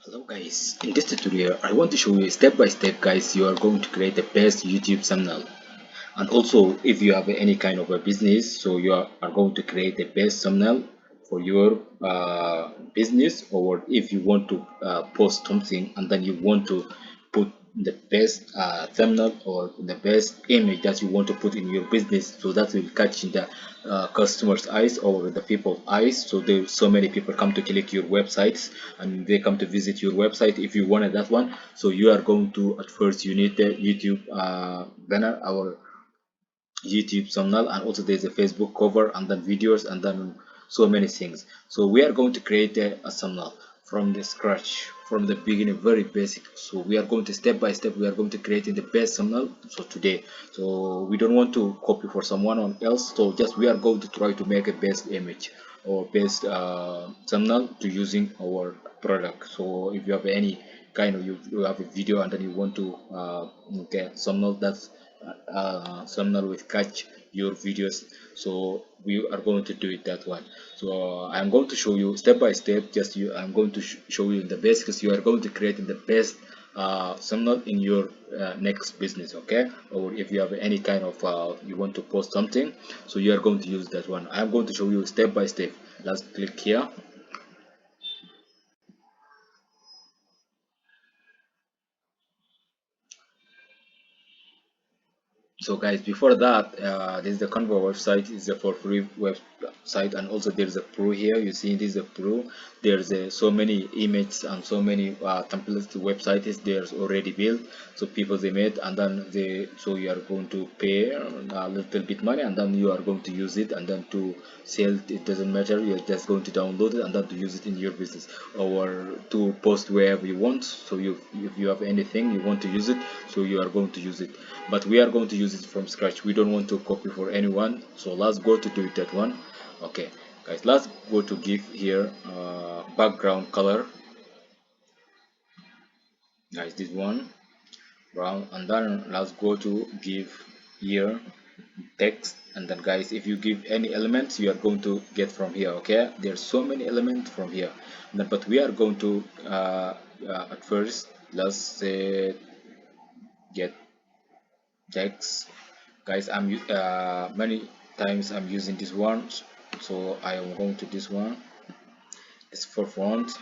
Hello guys, in this tutorial I want to show you step by step guys you are going to create the best YouTube thumbnail. And also if you have any kind of a business, so you are going to create the best thumbnail for your business, or if you want to post something and then you want to put the best thumbnail or the best image that you want to put in your business, so that will catch in the customers eyes or the people's eyes, so there so many people come to click your websites and they come to visit your website if you wanted that one. So you are going to, at first you need the YouTube banner or YouTube thumbnail, and also there's a Facebook cover and then videos and then so many things. So we are going to create a thumbnail from the scratch, from the beginning, very basic. So we are going to step by step, we are going to create the best thumbnail so today. So we don't want to copy for someone else, so just we are going to try to make a best image or best thumbnail to using our product. So if you have any kind of, you have a video and then you want to get thumbnail that's thumbnail will catch your videos, so we are going to do it that one. So I'm going to show you step by step, just you I'm going to show you the basics you are going to create in the best thumbnail in your next business, okay? Or if you have any kind of you want to post something, so you are going to use that one. I'm going to show you step by step. Let's click here. So guys, before that, this is the Canva website. It's a for free website, and also there's a pro here. You see, this is a pro. There's so many images and so many templates to websites there's already built. So people they made, and then they, so you are going to pay a little bit money, and then you are going to use it, and then to sell it, it doesn't matter. You're just going to download it and then to use it in your business or to post wherever you want. So you, if you have anything you want to use it, so you are going to use it, but we are going to use it from scratch. We don't want to copy for anyone, so let's go to do it that one. Okay guys, let's go to give here background color, guys, this one brown, and then let's go to give here text, and then guys, if you give any elements you are going to get from here, okay? There's so many elements from here, then, but we are going to at first let's say get text, guys. I'm many times I'm using this one, so I am going to this one. It's for font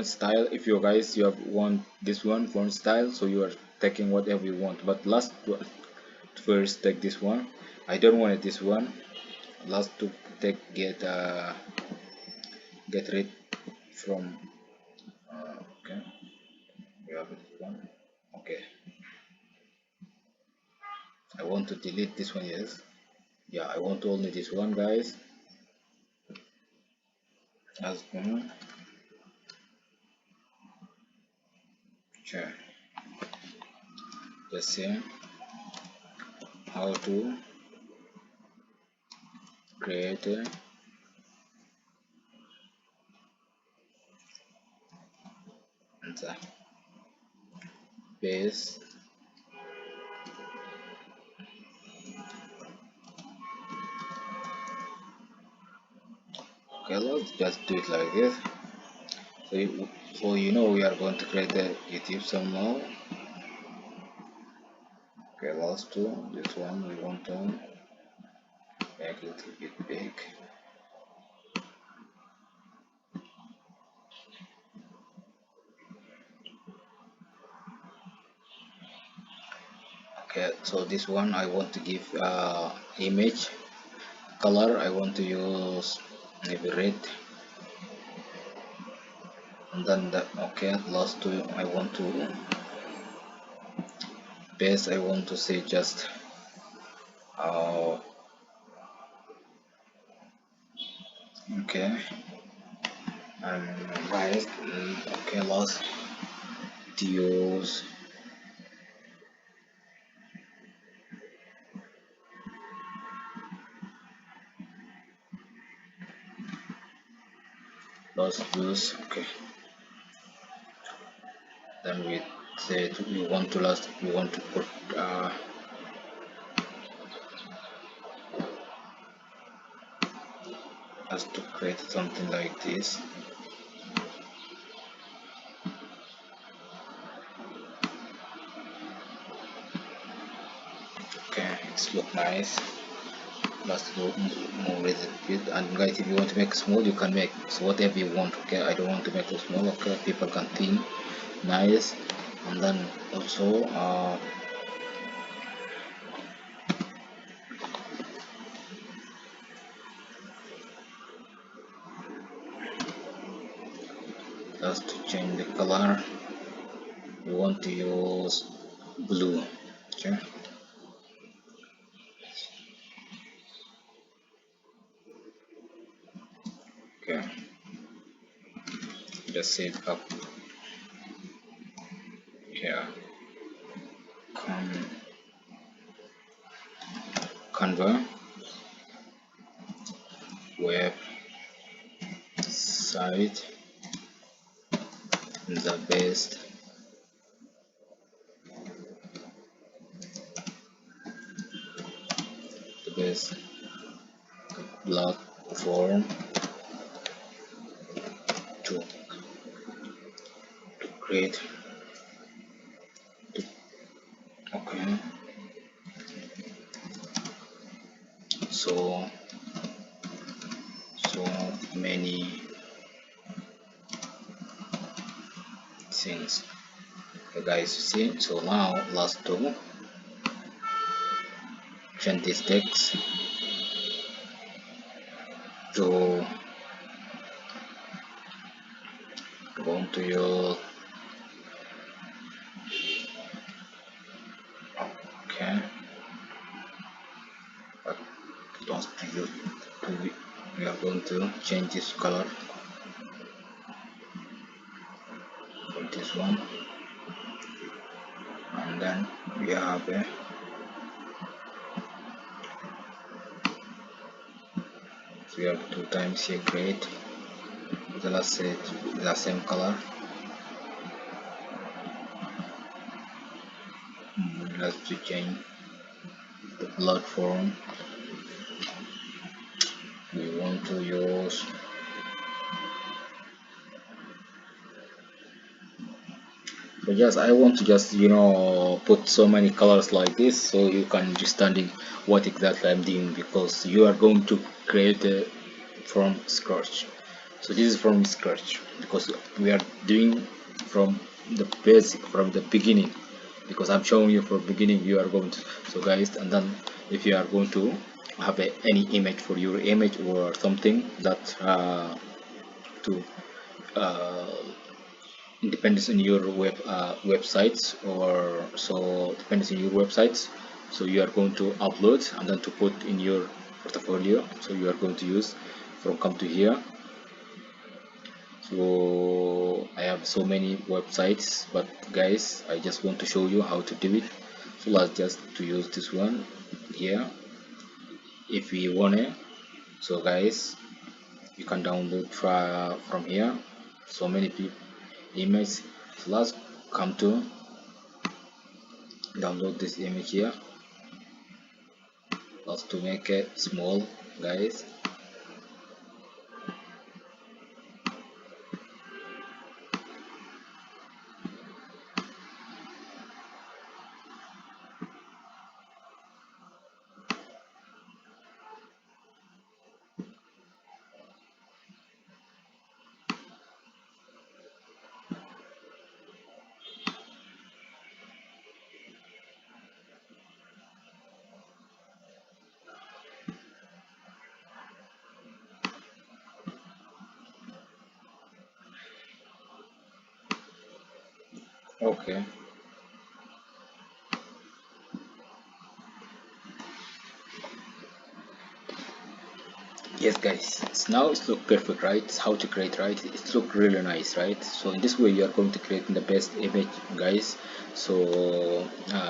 style. If you guys you have want this one font style, so you are taking whatever you want, but last first take this one. I don't want it this one. Last to take get rid from okay, we have this one. Okay, I want to delete this one. Yes, yeah, I want only this one, guys. As sure, just see how to create a base. Okay, let's just do it like this. So you know we are going to create the YouTube thumbnail. Okay, let's do this one. We want to make it a little bit big. Okay, so this one I want to give image color. I want to use maybe red, and then the okay last two I want to base. I want to say just uh, okay, and right. Okay, last to use last use. Okay, then we say we want to last. We want to put us to create something like this. it's look nice. Let's do more with it. And guys, if you want to make small, you can make so whatever you want. Okay, I don't want to make it small. Okay, people can think nice. And then also just to change the color, we want to use blue. Okay, okay, just save up here. Con Canva website, the best platform to create. Okay, so so many things. Okay guys, you see, so now let's do change this text to go to your. Okay, but don't use to be, we are going to change this color for this one, and then we have a so we have two times here great the last set the same color. Let's to change the platform we want to use. But yes, I want to just put so many colors like this so you can understanding what exactly I'm doing, because you are going to create from scratch. So this is from scratch because we are doing from the basic, from the beginning, because I'm showing you from beginning you are going to. So guys, and then if you are going to have any image for your image or something that to uh, depends on your websites, or so depends on your websites, so you are going to upload and then to put in your portfolio, so you are going to use from come to here. So I have so many websites, but guys I just want to show you how to do it. So let's just to use this one here if we want it. So guys, you can download from here so many people image. So let's come to download this image here. Let's to make it small guys. Okay, yes guys, so now it's look perfect, right? It's how to create, right? It's look really nice, right? So in this way you are going to create the best image guys. So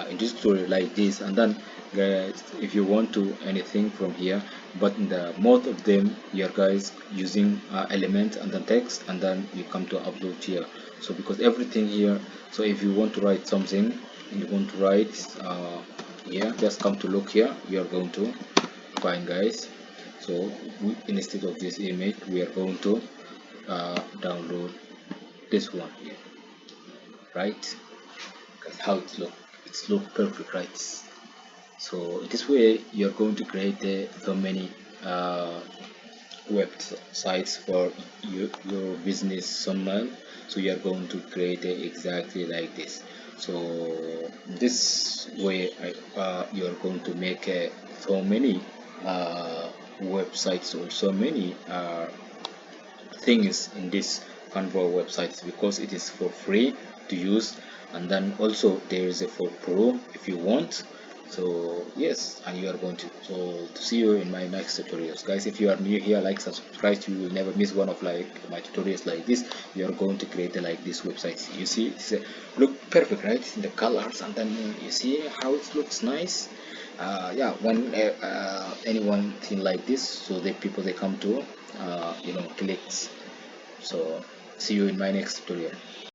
in this tutorial like this, and then guys if you want to anything from here, but in the most of them you are guys using element and then text, and then you come to upload here. So because everything here, so if you want to write something and you want to write here, just come to look here, you are going to find guys. So instead of this image we are going to download this one here, right? Because how it look, it's look perfect, right? So this way you're going to create so many websites for your business thumbnail. So you're going to create it exactly like this. So this way you're going to make so many websites or so many things in this Canva websites, because it is for free to use, and then also there is a for pro if you want. So yes, and you are going to see you in my next tutorials, guys. If you are new here, like, subscribe, you will never miss one of like my tutorials like this. You are going to create like this website. You see it's look perfect, right? The colors, and then you see how it looks nice. Yeah, when anyone thing like this, so the people they come to clicks. So see you in my next tutorial.